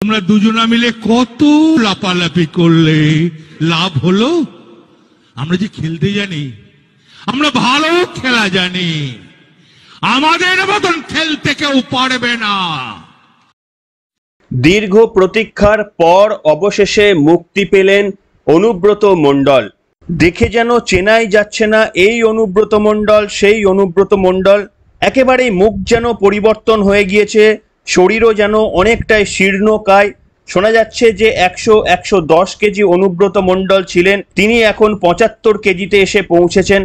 তোমরা দুজনা মিলে কত লাপালাপি করলে, লাভ হলো? আমরা যে খেলতে জানি, আমরা ভালো খেলা জানি, আমাদের মতন খেলতে কেউ পারবে না। দীর্ঘ প্রতীক্ষার পর অবশেষে মুক্তি পেলেন অনুব্রত মণ্ডল। দেখে যেন চেনাই যাচ্ছে না এই অনুব্রত মণ্ডল সেই অনুব্রত মণ্ডল। একেবারেই মুখ যেন পরিবর্তন হয়ে গিয়েছে, শরীরও যেন অনেকটাই শীর্ণকায়। শোনা যাচ্ছে যে 110 কেজি অনুব্রত মণ্ডল ছিলেন, তিনি এখন 75 কেজিতে এসে পৌঁছেছেন।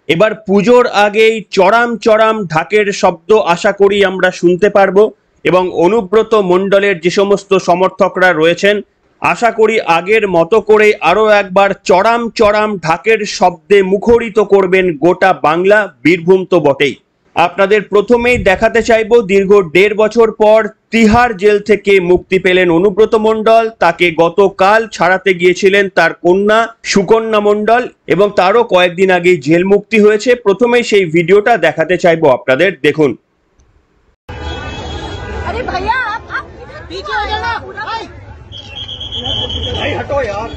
এবার পুজোর আগেই চড়াম চড়াম ঢাকের শব্দ আশা করি আমরা শুনতে পারবো, এবং অনুব্রত মণ্ডলের যে সমস্ত সমর্থকরা রয়েছেন আশা করি আগের মতো করে আরো একবার চড়াম চড়াম ঢাকের শব্দে মুখরিত করবেন গোটা বাংলা, বীরভূম তো বটেই। আপনাদের প্রথমেই দেখাতে চাইবো দীর্ঘ 1.5 বছর পর তিহার জেল থেকে মুক্তি পেলেন অনুব্রত মণ্ডল। তাকে গতকাল ছাড়াতে গিয়েছিলেন তার কন্যা সুকন্যা মণ্ডল, এবং তারও কয়েকদিন আগেই জেল মুক্তি হয়েছে। প্রথমেই সেই ভিডিওটা দেখাতে চাইবো আপনাদের, দেখুন। अरे भैया आप पीछे हो जाना, भाई हटो यार।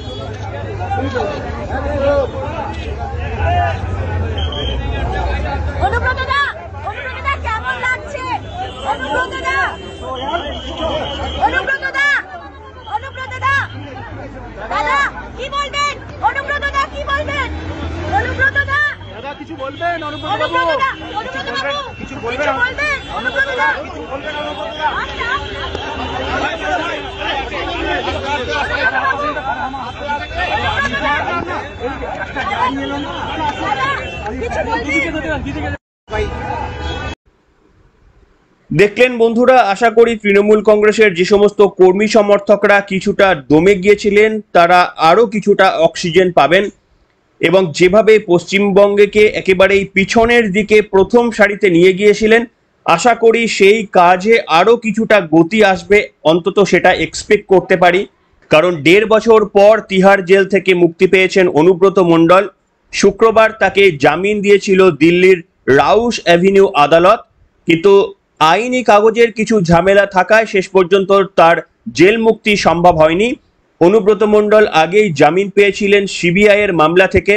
অনুব্রত দা কেমন লাগছে? অনুব্রত দা দাদা কি বলবেন? অনুব্রত দা কি বলবেন? অনুব্রত দা দাদা কিছু বলবেন? অনুব্রত দা কিছু বলবেন? অনুব্রত দা কিছু বলবেন? অনুব্রত দা দেখলেন বন্ধুরা, আশা করি তৃণমূল কংগ্রেসের যে সমস্ত কর্মী সমর্থকরা কিছুটা দমে গিয়েছিলেন তারা আরো কিছুটা অক্সিজেন পাবেন, এবং যেভাবে পশ্চিমবঙ্গকে একেবারেই পিছনের দিকে প্রথম সারিতে নিয়ে গিয়েছিলেন আশা করি সেই কাজে আরো কিছুটা গতি আসবে, অন্তত সেটা এক্সপেক্ট করতে পারি। কারণ 1.5 বছর পর তিহার জেল থেকে মুক্তি পেয়েছেন অনুব্রত মণ্ডল। শুক্রবার তাকে জামিন দিয়েছিল দিল্লির রাউস অ্যাভিনিউ আদালত, কিন্তু আইনি কাগজের কিছু ঝামেলা থাকায় শেষ পর্যন্ত তার জেল মুক্তি সম্ভব হয়নি। অনুব্রত মণ্ডল আগেই জামিন পেয়েছিলেন সিবিআই এর মামলা থেকে,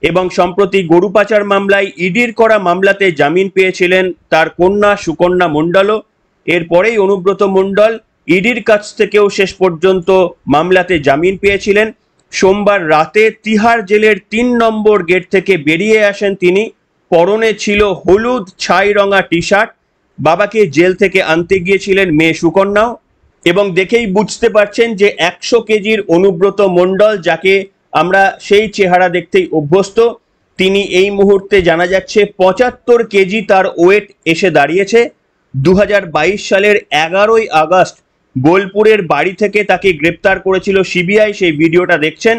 এবং সম্প্রতি গরু পাচার মামলায় ইডির করা মামলাতে জামিন পেয়েছিলেন তার কন্যা সুকন্যা মণ্ডলও। এরপরেই অনুব্রত মণ্ডল ইডির কাছ থেকেও শেষ পর্যন্ত মামলাতে জামিন পেয়েছিলেন। সোমবার রাতে তিহার জেলের 3 নম্বর গেট থেকে বেরিয়ে আসেন তিনি। পরনে ছিল হলুদ ছাই রঙা টি শার্ট। বাবাকে জেল থেকে আনতে গিয়েছিলেন মেয়ে সুকন্যাও, এবং দেখেই বুঝতে পারছেন যে 100 কেজির অনুব্রত মণ্ডল, যাকে আমরা সেই চেহারা দেখতেই অভ্যস্ত, তিনি এই মুহূর্তে জানা যাচ্ছে 75 কেজি তার ওয়েট এসে দাঁড়িয়েছে। 2022 সালের 11ই আগস্ট বোলপুরের বাড়ি থেকে তাকে গ্রেপ্তার করেছিল সিবিআই, সেই ভিডিওটা দেখছেন।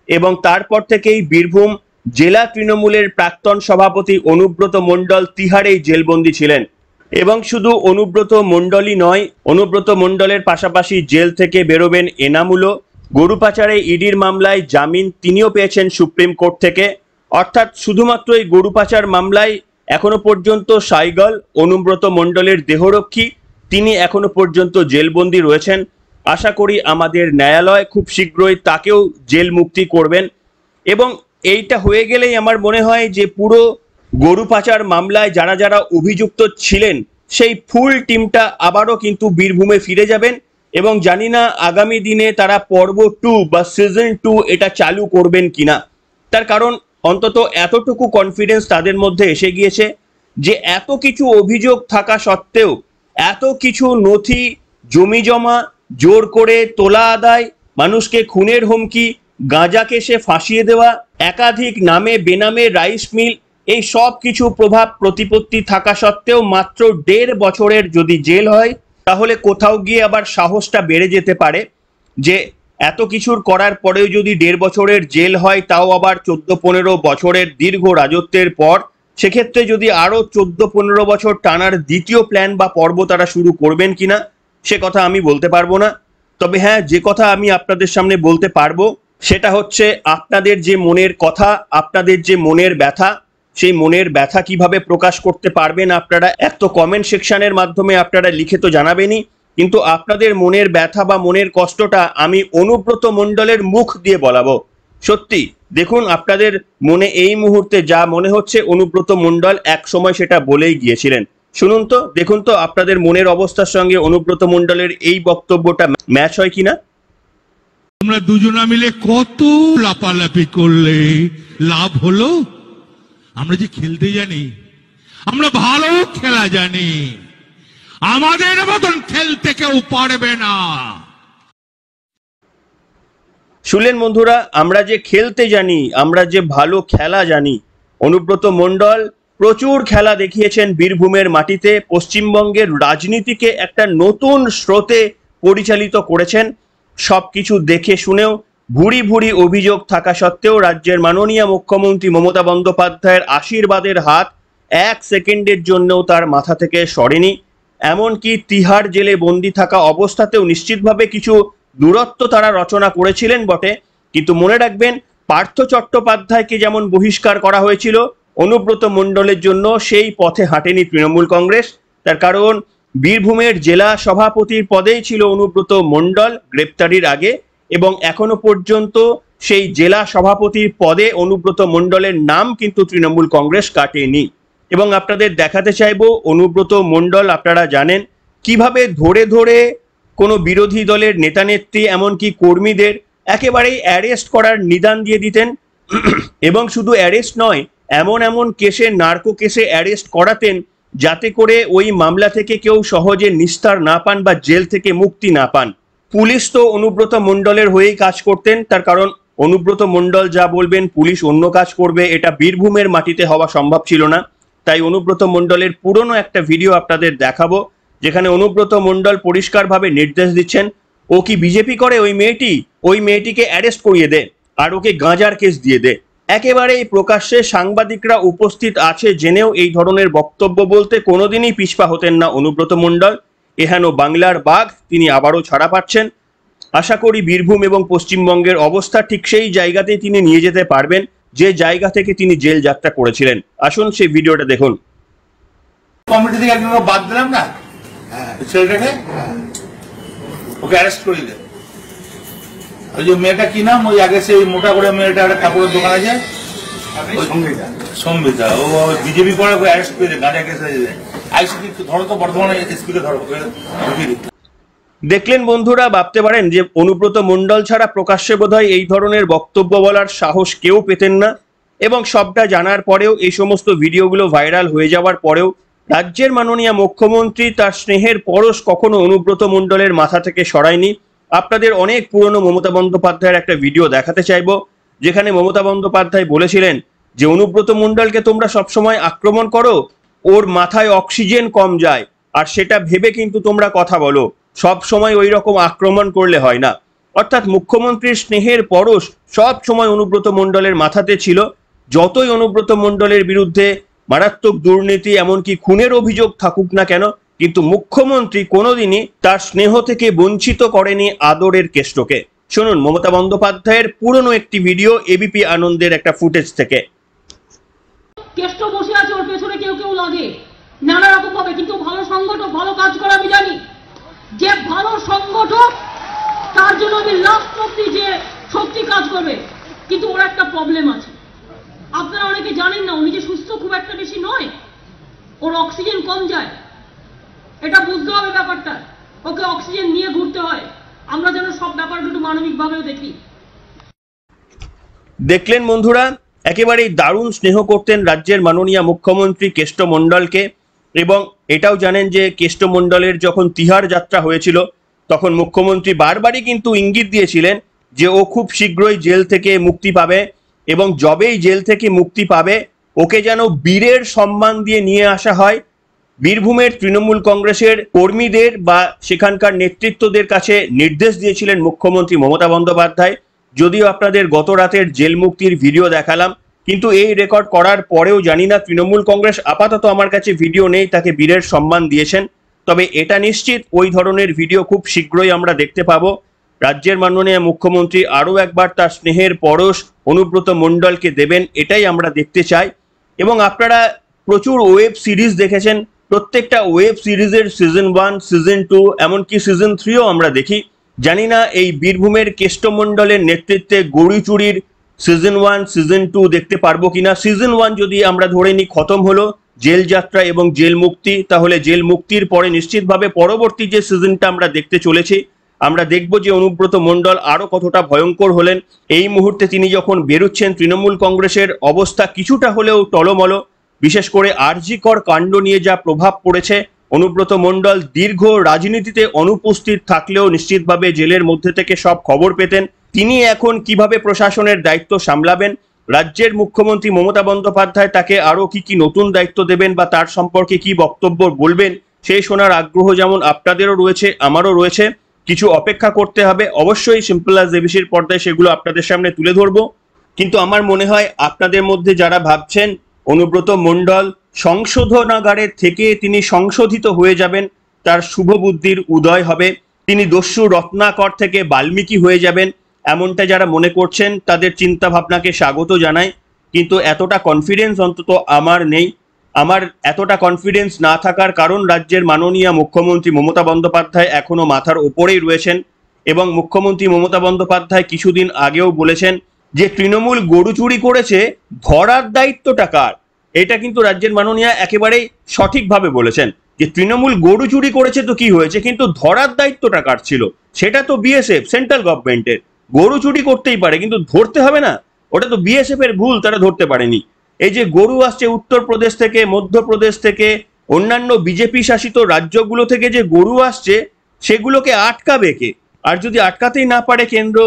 এবং তারপর থেকেই বীরভূম জেলা তৃণমূলের প্রাক্তন সভাপতি অনুব্রত মণ্ডল তিহারেই জেলবন্দি ছিলেন। এবং শুধু অনুব্রত মণ্ডলই নয়, অনুব্রত মণ্ডলের পাশাপাশি জেল থেকে বেরোবেন এনামুলও। গরু পাচারে ইডির মামলায় জামিন তিনিও পেয়েছেন সুপ্রিম কোর্ট থেকে। অর্থাৎ শুধুমাত্র এই গরু পাচার মামলায় এখনো পর্যন্ত সাইগল অনুব্রত মণ্ডলের দেহরক্ষী, তিনি এখনো পর্যন্ত জেলবন্দি রয়েছেন। আশা করি আমাদের ন্যায়ালয় খুব শীঘ্রই তাকেও জেল মুক্তি করবেন, এবং এইটা হয়ে গেলেই আমার মনে হয় যে পুরো গরু পাচার মামলায় যারা যারা অভিযুক্ত ছিলেন সেই ফুল টিমটা আবারও কিন্তু বীরভূমে ফিরে যাবেন। এবং জানি না আগামী দিনে তারা পর্ব 2 বা সিজন 2 এটা চালু করবেন কিনা, তার কারণ অন্তত এতটুকু কনফিডেন্স তাদের মধ্যে এসে গিয়েছে যে এত কিছু অভিযোগ থাকা সত্ত্বেও, এত কিছু নথি, জমি জমা, জোর করে তোলা আদায়, মানুষকে খুনের হুমকি, গাঁজা কেসে ফাঁসিয়ে দেওয়া, একাধিক নামে বেনামে রাইস মিল, এই সব কিছু প্রভাব প্রতিপত্তি থাকা সত্ত্বেও মাত্র 1.5 বছরের যদি জেল হয় তাহলে কোথাও গিয়ে আবার সাহসটা বেড়ে যেতে পারে যে এত কিছুর করার পরেও যদি 1.5 বছরের জেল হয়, তাও আবার 14-15 বছরের দীর্ঘ রাজত্বের পর, সেক্ষেত্রে যদি আরো 14-15 বছর টানার দ্বিতীয় প্ল্যান বা পর্ব তারা শুরু করবেন কিনা সে কথা আমি বলতে পারবো না। তবে হ্যাঁ, যে কথা আমি আপনাদের সামনে বলতে পারবো সেটা হচ্ছে আপনাদের যে মনের কথা, আপনাদের যে মনের ব্যথা, সেই মনের ব্যথা কিভাবে প্রকাশ করতে পারবেন আপনারা এক তো কমেন্ট সেকশনের মাধ্যমে আপনারা লিখে তো জানাবেনই, কিন্তু আপনাদের মনের ব্যথা বা মনের কষ্টটা আমি অনুব্রত মণ্ডলের মুখ দিয়ে বলাবো। সত্যি দেখুন, আপনাদের মনে এই মুহূর্তে যা মনে হচ্ছে অনুব্রত মণ্ডল এক সময় সেটা বলেই গিয়েছিলেন। শুনুন তো, দেখুন তো আপনাদের মনের অবস্থার সঙ্গে অনুব্রত মণ্ডলের এই বক্তব্যটা ম্যাচ হয় কিনা। আমরা দুজনা মিলে কত লাপালাপি করলে লাভ হলো? আমরা যে খেলতে জানি, আমরা ভালো খেলা জানি, আমাদের মতন খেলতে কেউ পারবে না। শুনলেন বন্ধুরা, আমরা যে খেলতে জানি, আমরা যে ভালো খেলা জানি। অনুব্রত মণ্ডল প্রচুর খেলা দেখিয়েছেন বীরভূমের মাটিতে, পশ্চিমবঙ্গের রাজনীতিকে একটা নতুন স্রোতে পরিচালিত করেছেন। সবকিছু দেখে শুনেও ভুরি ভুরি অভিযোগ থাকা সত্ত্বেও রাজ্যের মাননীয় মুখ্যমন্ত্রী মমতা বন্দ্যোপাধ্যায়ের আশীর্বাদের হাত এক সেকেন্ডের জন্যও তার মাথা থেকে সরেনি। এমনকি তিহার জেলে বন্দি থাকা অবস্থাতেও নিশ্চিতভাবে কিছু দূরত্ব তারা রচনা করেছিলেন বটে, কিন্তু মনে রাখবেন, পার্থ চট্টোপাধ্যায়কে যেমন বহিষ্কার করা হয়েছিল, অনুব্রত মণ্ডলের জন্য সেই পথে হাঁটেনি তৃণমূল কংগ্রেস। তার কারণ বীরভূমের জেলা সভাপতির পদেই ছিল অনুব্রত মণ্ডল গ্রেপ্তারির আগে, এবং এখনো পর্যন্ত সেই জেলা সভাপতির পদে অনুব্রত মণ্ডলের নাম কিন্তু তৃণমূল কংগ্রেস কাটেনি। এবং আপনাদের দেখাতে চাইবো, অনুব্রত মণ্ডল আপনারা জানেন কিভাবে ধরে ধরে কোনো বিরোধী দলের নেতানেত্রী এমনকি কর্মীদের একেবারেই অ্যারেস্ট করার নিদান দিয়ে দিতেন। এবং শুধু অ্যারেস্ট নয়, এমন এমন কেসে, নার্কো কেসে অ্যারেস্ট করাতেন যাতে করে ওই মামলা থেকে কেউ সহজে নিস্তার না পান বা জেল থেকে মুক্তি না পান। পুলিশ তো অনুব্রত মণ্ডলের হয়েই কাজ করতেন, তার কারণ অনুব্রত মণ্ডল যা বলবেন পুলিশ অন্য কাজ করবে, এটা বীরভূমের মাটিতে হওয়া সম্ভব ছিল না। তাই অনুব্রত মণ্ডলের পুরনো একটা ভিডিও আপনাদের দেখাবো, যেখানে অনুব্রত মণ্ডল পরিষ্কারভাবে নির্দেশ দিচ্ছেন, ও কি বিজেপি করে ওই মেয়েটিকে অ্যারেস্ট করিয়ে দে আর ওকে গাঁজার কেস দিয়ে দে। একেবারেই প্রকাশ্যে সাংবাদিকরা উপস্থিত আছে জেনেও এই ধরনের বক্তব্য বলতে কোনোদিনই পিছপা হতেন না অনুব্রত মণ্ডল। এহেন বাংলার বাঘ তিনি আবারও ছাড়া পাচ্ছেন। আশা করি বীরভূম এবং পশ্চিমবঙ্গের অবস্থা ঠিক সেই জায়গাতেই তিনি নিয়ে যেতে পারবেন যে জায়গা থেকে তিনি জেল যাত্রা করেছিলেন। আসুন সেই ভিডিওটা দেখুন। কমিটি থেকে একজন বাদ দিলাম না, ছেলেটাকে ওকে অ্যারেস্ট করে দিলেন। ওই যে মেয়েটা কি নাম, ওই আগে সেই মোটা করে মেয়েটা একটা কাপড়ের দোকান আছে, সম্বিতা, ও বিজেপি করে ওকে অ্যারেস্ট করে দিলেন, গাঁজা কেসে দিলেন। আইসিপি ধরো তো, বর্ধমানে এসপিকে ধরো, দেখলেন বন্ধুরা, ভাবতে পারেন যে অনুব্রত মণ্ডল ছাড়া প্রকাশ্যে বোধহয় এই ধরনের বক্তব্য বলার সাহস কেউ পেতেন না। এবং সবটা জানার পরেও, এই সমস্ত ভিডিওগুলো ভাইরাল হয়ে যাওয়ার পরেও রাজ্যের মাননীয় মুখ্যমন্ত্রী তার স্নেহের পরশ কখনো অনুব্রত মণ্ডলের মাথা থেকে সরায়নি। আপনাদের অনেক পুরনো মমতা বন্দ্যোপাধ্যায়ের একটা ভিডিও দেখাতে চাইবো, যেখানে মমতা বন্দ্যোপাধ্যায় বলেছিলেন যে অনুব্রত মণ্ডলকে তোমরা সবসময় আক্রমণ করো, ওর মাথায় অক্সিজেন কম যায়, আর সেটা ভেবে কিন্তু তোমরা কথা বলো, সব সময় ওই রকম আক্রমণ করলে হয় না। অর্থাৎ মুখ্যমন্ত্রীর স্নেহের পরশ সব সময় অনুব্রত মণ্ডলের মাথাতে ছিল। যতই অনুব্রত মণ্ডলের বিরুদ্ধে মারাত্মক দুর্নীতি এমনকি খুনের অভিযোগ থাকুক না কেন, কিন্তু মুখ্যমন্ত্রী কোনোদিনই তার স্নেহ থেকে বঞ্চিত করেনি আদরের কেষ্টকে। শুনুন মমতা বন্দ্যোপাধ্যায়ের পুরনো একটি ভিডিও, এবিপি আনন্দের একটা ফুটেজ থেকে। কেষ্ট বসে আছে, ওর পেছনে কেউ কেউ লাগে নানা রকম ভাবে, কিন্তু ভালো সংগঠক, ভালো কাজ করে আমি জানি। যে ভালো সংগঠক তার জন্য আমি লাস্ট অব্দি যে সত্যি কাজ করবে, কিন্তু ওর একটা প্রবলেম আছে, আপনারা অনেকে জানেন না, উনি যে সুস্থ খুব একটা বেশি নয়, ওর অক্সিজেন কম যায়, এটা বুঝতে হবে ব্যাপারটা। ওকে অক্সিজেন নিয়ে ঘুরতে হয়। আমরা যেন সব ব্যাপারটা একটু মানবিকভাবেও দেখি। দেখলেন বন্ধুরা, একেবারেই দারুণ স্নেহ করতেন রাজ্যের মাননীয় মুখ্যমন্ত্রী কেষ্ট মণ্ডলকে। এবং এটাও জানেন যে কেষ্ট মণ্ডলের যখন তিহার যাত্রা হয়েছিল, তখন মুখ্যমন্ত্রী বারবারই কিন্তু ইঙ্গিত দিয়েছিলেন যে ও খুব শীঘ্রই জেল থেকে মুক্তি পাবে, এবং যবেই জেল থেকে মুক্তি পাবে ওকে যেন বীরের সম্মান দিয়ে নিয়ে আসা হয়। বীরভূমের তৃণমূল কংগ্রেসের কর্মীদের বা সেখানকার নেতৃত্বদের কাছে নির্দেশ দিয়েছিলেন মুখ্যমন্ত্রী মমতা বন্দ্যোপাধ্যায়। যদিও আপনাদের গত রাতের জেল মুক্তির ভিডিও দেখালাম, কিন্তু এই রেকর্ড করার পরেও জানি না তৃণমূল কংগ্রেস, আপাতত আমার কাছে ভিডিও নেই, তাকে বীরের সম্মান দিয়েছেন। তবে এটা নিশ্চিত ওই ধরনের ভিডিও খুব শীঘ্রই আমরা দেখতে পাবো। রাজ্যের মাননীয় মুখ্যমন্ত্রী আরও একবার তার স্নেহের পরশ অনুব্রত মণ্ডলকে দেবেন, এটাই আমরা দেখতে চাই। এবং আপনারা প্রচুর ওয়েব সিরিজ দেখেছেন প্রত্যেকটা ওয়েব সিরিজের সিজন 1, সিজন 2, এমনকি সিজন 3ও আমরা দেখি। জানি না এই বীরভূমের কেষ্টমণ্ডলের নেতৃত্বে গরুচুরির সিজন 1, সিজন 2 দেখতে পারবো কিনা। সিজন 1 যদি আমরা ধরে নিই খতম হলো, জেল যাত্রা এবং জেল মুক্তি, তাহলে জেল মুক্তির পরে নিশ্চিতভাবে পরবর্তী যে সিজনটা আমরা দেখতে চলেছি, আমরা দেখব যে অনুব্রত মণ্ডল আরো কতটা ভয়ঙ্কর হলেন। এই মুহূর্তে তিনি যখন বেরোচ্ছেন, তৃণমূল কংগ্রেসের অবস্থা কিছুটা হলেও টলমল। বিশেষ করে আরজিকর কাণ্ড নিয়ে যা প্রভাব পড়েছে, অনুব্রত মণ্ডল দীর্ঘ রাজনীতিতে অনুপস্থিত থাকলেও নিশ্চিতভাবে জেলের মধ্যে থেকে সব খবর পেতেন। তিনি এখন কিভাবে প্রশাসনের দায়িত্ব সামলাবেন, রাজ্যের মুখ্যমন্ত্রী মমতা বন্দ্যোপাধ্যায় তাকে আরো কি নতুন দায়িত্ব দেবেন বা তার সম্পর্কে কি বক্তব্য বলবেন, সেই শোনার আগ্রহ যেমন আপনাদেরও রয়েছে, আমারও রয়েছে। কিছু অপেক্ষা করতে হবে, অবশ্যই সিম্পল অ্যাজ এবিসির পর্দায় সেগুলো আপনাদের সামনে তুলে ধরবো। কিন্তু আমার মনে হয় আপনাদের মধ্যে যারা ভাবছেন অনুব্রত মণ্ডল সংশোধনাগারের থেকে তিনি সংশোধিত হয়ে যাবেন, তার শুভ বুদ্ধির উদয় হবে, তিনি দস্যু রত্নাকর থেকে বাল্মীকি হয়ে যাবেন, এমনটা যারা মনে করছেন তাদের চিন্তা ভাবনাকে স্বাগত জানাই। কিন্তু এতটা কনফিডেন্স অন্তত আমার নেই। আমার এতটা কনফিডেন্স না থাকার কারণ রাজ্যের মাননীয় মুখ্যমন্ত্রী মমতা বন্দ্যোপাধ্যায় এখনো মাথার ওপরেই রয়েছেন, এবং মুখ্যমন্ত্রী মমতা বন্দ্যোপাধ্যায় কিছুদিন আগেও বলেছেন যে তৃণমূল গরু চুরি করেছে, ধরার দায়িত্বটা কার। এটা কিন্তু রাজ্যের মাননীয় একেবারেই সঠিকভাবে বলেছেন যে তৃণমূল গরু চুরি করেছে তো কি হয়েছে, কিন্তু ধরার দায়িত্বটা কার ছিল, সেটা তো বিএসএফ, সেন্ট্রাল গভর্নমেন্টের। গরু চুরি করতেই পারে কিন্তু ধরতে হবে না, ওটা তো বিএসএফ এর ভুল, তারা ধরতে পারেনি। এই যে গরু আসছে উত্তরপ্রদেশ থেকে, মধ্যপ্রদেশ থেকে, অন্যান্য বিজেপি শাসিত রাজ্যগুলো থেকে যে গরু আসছে, সেগুলোকে আটকাবে কে? আর যদি আটকাতেই না পারে কেন্দ্র,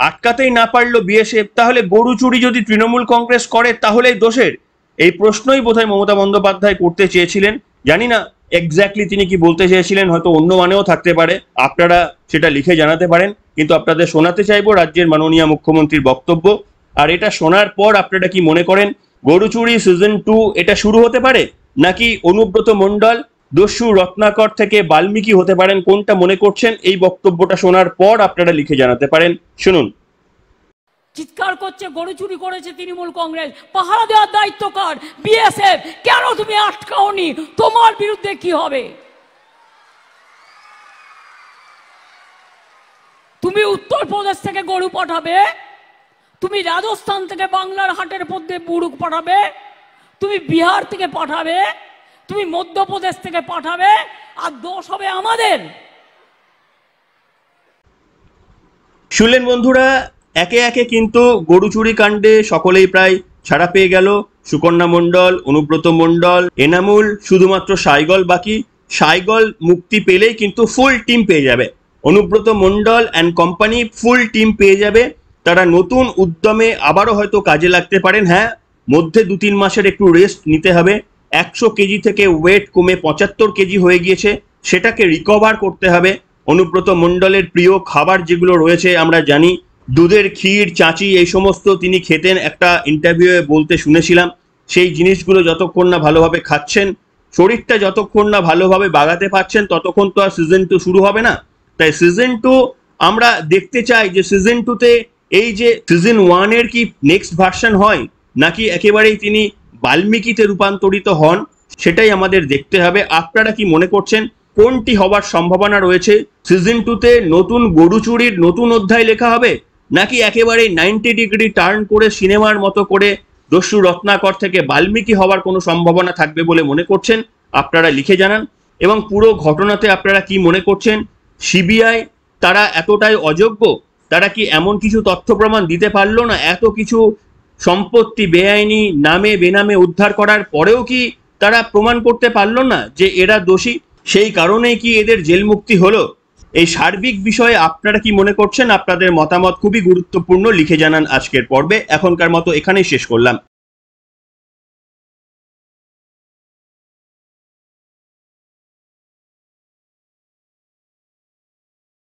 আটকাতেই না পারলো বিএসএফ, তাহলে গরু চুরি যদি তৃণমূল কংগ্রেস করে তাহলেই দোষের। এই প্রশ্নই বোধহয় মমতা বন্দ্যোপাধ্যায় করতে চেয়েছিলেন। জানি না এক্স্যাক্টলি তিনি কি বলতে চেয়েছিলেন, হয়তো অন্য মানেও থাকতে পারে, আপনারা সেটা লিখে জানাতে পারেন। কিন্তু আপনাদের শোনাতে চাইবো রাজ্যের মাননীয় মুখ্যমন্ত্রীর বক্তব্য। আর এটা শোনার পর আপনারা কি মনে করেন, গরু চুরি সিজন 2 এটা শুরু হতে পারে, নাকি অনুব্রত মণ্ডল দস্যু রত্নাকর থেকে বাল্মীকি হতে পারেন? কোনটা মনে করছেন? এই বক্তব্যটা শোনার পর আপনারা লিখে জানাতে পারেন। শুনুন। চিৎকার করছে গরু চুরি করেছে তৃণমূল কংগ্রেস, পাহারা দেওয়ার দায়িত্ব কার? বিএসএফ। কেন তুমি আটকাওনি? তোমার বিরুদ্ধে কি হবে? তুমি উত্তরপ্রদেশ থেকে গরু পাঠাবে, তুমি রাজস্থান থেকে বাংলার হাটের মধ্যে বুড়ুক পাঠাবে, তুমি বিহার থেকে পাঠাবে, তুমি মধ্যপ্রদেশ থেকে পাঠাবে, আর দোষ হবে আমাদের। শুনলেন বন্ধুরা, একে একে কিন্তু গরু চুরি কাণ্ডে সকলেই প্রায় ছাড়া পেয়ে গেল। সুকন্যা মণ্ডল, অনুব্রত মণ্ডল, এনামুল, শুধুমাত্র সাইগল বাকি। সাইগল মুক্তি পেলেই কিন্তু ফুল টিম পেয়ে যাবে, Anubrata Mondal and company full team পেয়ে যাবে। তারা নতুন উদ্যমে আবারও হয়তো কাজে লাগতে পারেন। হ্যাঁ, মধ্যে 2-3 মাসের একটু রেস্ট নিতে হবে। 100 কেজি থেকে ওয়েট কমে 75 কেজি হয়ে গিয়েছে, সেটাকে রিকভার করতে হবে। অনুব্রত মণ্ডলের প্রিয় খাবার যেগুলো রয়েছে আমরা জানি, দুধের ক্ষীর, চাঁচি, এই সমস্ত তিনি খেতেন, একটা ইন্টারভিউয়ে বলতে শুনেছিলাম। সেই জিনিসগুলো যতক্ষণ না ভালোভাবে খাচ্ছেন, শরীরটা যতক্ষণ না ভালোভাবে বাগাতে পারছেন, ততক্ষণ তো আর সিজন 2 শুরু হবে না। তাই সিজন 2 আমরা দেখতে চাই যে সিজন 2তে এই যে সিজন 1 এর কি নেক্সট ভার্সন হয়, নাকি একেবারেই তিনি বাল্মীকিতে রূপান্তরিত হন, সেটাই আমাদের দেখতে হবে। আপনারা কি মনে করছেন কোনটি হবার সম্ভাবনা রয়েছে? সিজন 2তে নতুন গরু চুরির নতুন অধ্যায় লেখা হবে, নাকি একেবারে 90 ডিগ্রি টার্ন করে সিনেমার মতো করে দস্যু রত্নাকর থেকে বাল্মীকি হওয়ার কোনো সম্ভাবনা থাকবে বলে মনে করছেন? আপনারা লিখে জানান। এবং পুরো ঘটনাতে আপনারা কি মনে করছেন? সিবিআই তারা এতটাই অযোগ্য? তারা কি এমন কিছু তথ্য প্রমাণ দিতে পারলো না? এত কিছু সম্পত্তি বেআইনি নামে বেনামে উদ্ধার করার পরেও কি তারা প্রমাণ করতে পারলো না যে এরা দোষী? সেই কারণেই কি এদের জেল মুক্তি হলো? এই সার্বিক বিষয়ে আপনারা কি মনে করছেন? আপনাদের মতামত খুবই গুরুত্বপূর্ণ, লিখে জানান আজকের পর্বে। এখনকার মতো এখানেই শেষ করলাম।